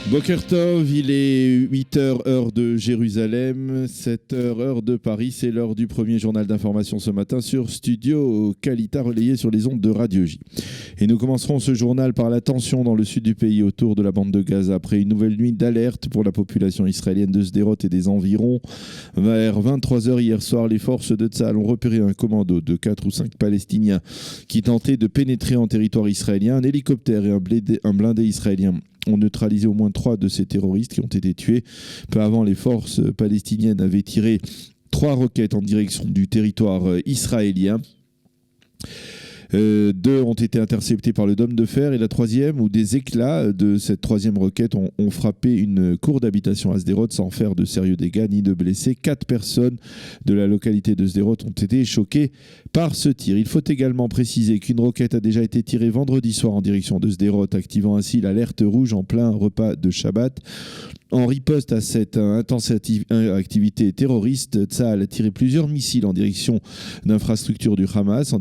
Boker Tov, il est 8h heure de Jérusalem, 7h heure de Paris, c'est l'heure du premier journal d'information ce matin sur Studio Kalita relayé sur les ondes de Radio J. Et nous commencerons ce journal par la tension dans le sud du pays autour de la bande de Gaza après une nouvelle nuit d'alerte pour la population israélienne de Sderot et des environs. Vers 23h hier soir, les forces de Tsahal ont repéré un commando de 4 ou 5 Palestiniens qui tentaient de pénétrer en territoire israélien. Un hélicoptère et un blindé israélien ont neutralisé au moins 3 de ces terroristes qui ont été tués. Peu avant, les forces palestiniennes avaient tiré 3 roquettes en direction du territoire israélien. 2 ont été interceptés par le dôme de fer et la 3e, où des éclats de cette 3e roquette ont frappé une cour d'habitation à Sderot sans faire de sérieux dégâts ni de blessés. 4 personnes de la localité de Sderot ont été choquées par ce tir. Il faut également préciser qu'une roquette a déjà été tirée vendredi soir en direction de Sderot, activant ainsi l'alerte rouge en plein repas de Shabbat. En riposte à cette intense activité terroriste, Tsahal a tiré plusieurs missiles en direction d'infrastructures du Hamas, en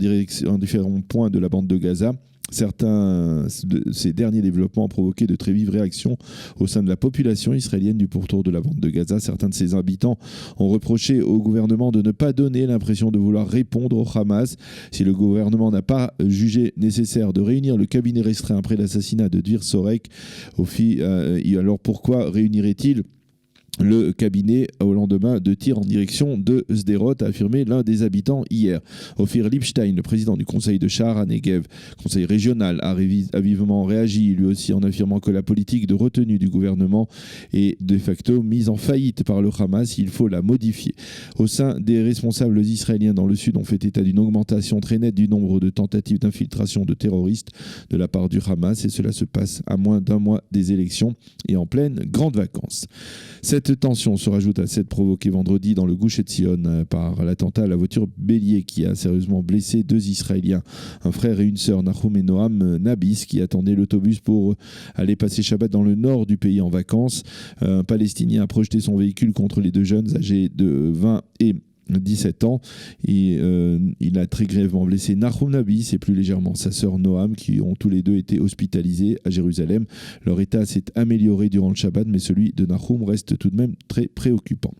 différents points de la bande de Gaza. Certains de ces derniers développements ont provoqué de très vives réactions au sein de la population israélienne du pourtour de la bande de Gaza. Certains de ses habitants ont reproché au gouvernement de ne pas donner l'impression de vouloir répondre au Hamas. Si le gouvernement n'a pas jugé nécessaire de réunir le cabinet restreint après l'assassinat de Dvir Sorek, alors pourquoi réunirait-il le cabinet au lendemain de tirs en direction de Sderot, a affirmé l'un des habitants hier. Ophir Lipstein, le président du conseil de Sha'ar HaNegev, conseil régional, a vivement réagi, lui aussi en affirmant que la politique de retenue du gouvernement est de facto mise en faillite par le Hamas, il faut la modifier. Au sein des responsables israéliens dans le sud, on fait état d'une augmentation très nette du nombre de tentatives d'infiltration de terroristes de la part du Hamas, et cela se passe à moins d'un mois des élections et en pleine grande vacances. Cette tension se rajoute à celle provoquée vendredi dans le Gush Etzion par l'attentat à la voiture bélier qui a sérieusement blessé 2 Israéliens, un frère et une sœur, Nahum et Noam Nabis, qui attendaient l'autobus pour aller passer Shabbat dans le nord du pays en vacances. Un Palestinien a projeté son véhicule contre les 2 jeunes âgés de 20 et 17 ans et il a très grièvement blessé Nahum Nabis et plus légèrement sa sœur Noam, qui ont tous les 2 été hospitalisés à Jérusalem. Leur état s'est amélioré durant le Shabbat, mais celui de Nahum reste tout de même très préoccupant.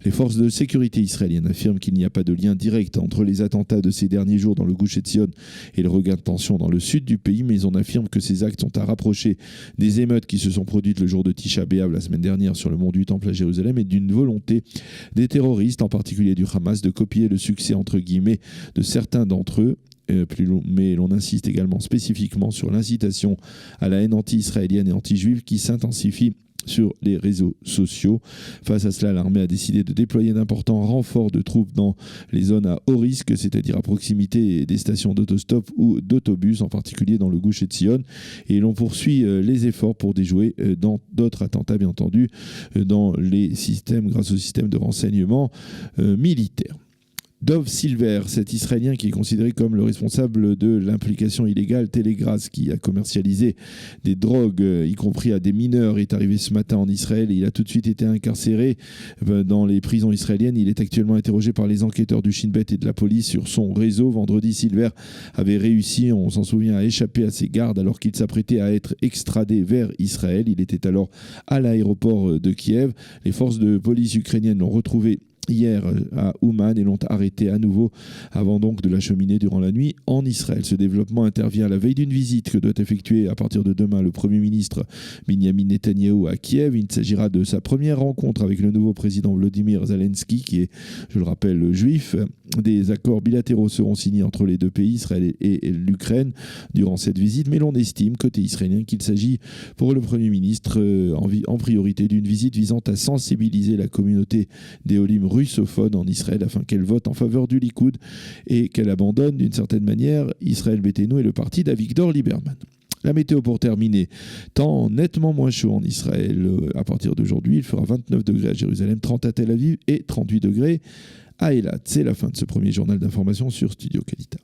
Les forces de sécurité israéliennes affirment qu'il n'y a pas de lien direct entre les attentats de ces derniers jours dans le Gush Etzion et le regain de tension dans le sud du pays, mais on affirme que ces actes sont à rapprocher des émeutes qui se sont produites le jour de Tisha B'Av la semaine dernière sur le mont du Temple à Jérusalem et d'une volonté des terroristes, en particulier du Hamas, de copier le succès entre guillemets de certains d'entre eux. Mais l'on insiste également spécifiquement sur l'incitation à la haine anti-israélienne et anti-juive qui s'intensifie sur les réseaux sociaux. Face à cela, l'armée a décidé de déployer d'importants renforts de troupes dans les zones à haut risque, c'est-à-dire à proximité des stations d'autostop ou d'autobus, en particulier dans le Gush Etzion. Et l'on poursuit les efforts pour déjouer dans d'autres attentats, bien entendu, dans les systèmes, grâce au système de renseignement militaire. Dov Silver, cet Israélien qui est considéré comme le responsable de l'implication illégale Telegrass, qui a commercialisé des drogues, y compris à des mineurs, est arrivé ce matin en Israël et il a tout de suite été incarcéré dans les prisons israéliennes. Il est actuellement interrogé par les enquêteurs du Shin Bet et de la police sur son réseau. Vendredi, Silver avait réussi, on s'en souvient, à échapper à ses gardes alors qu'il s'apprêtait à être extradé vers Israël. Il était alors à l'aéroport de Kiev. Les forces de police ukrainiennes l'ont retrouvé hier à Ouman et l'ont arrêté à nouveau avant donc de l'acheminer durant la nuit en Israël. Ce développement intervient à la veille d'une visite que doit effectuer à partir de demain le Premier ministre Binyamin Netanyahou à Kiev. Il s'agira de sa première rencontre avec le nouveau président Volodymyr Zelensky, qui est, je le rappelle, juif. Des accords bilatéraux seront signés entre les 2 pays, Israël et l'Ukraine, durant cette visite, mais l'on estime, côté israélien, qu'il s'agit pour le Premier ministre en priorité d'une visite visant à sensibiliser la communauté des Olim russophone en Israël afin qu'elle vote en faveur du Likoud et qu'elle abandonne d'une certaine manière Israël Beiteinu et le parti d'Avigdor Lieberman. La météo pour terminer, temps nettement moins chaud en Israël à partir d'aujourd'hui. Il fera 29 degrés à Jérusalem, 30 à Tel Aviv et 38 degrés à Eilat. C'est la fin de ce premier journal d'information sur Studio Kalita.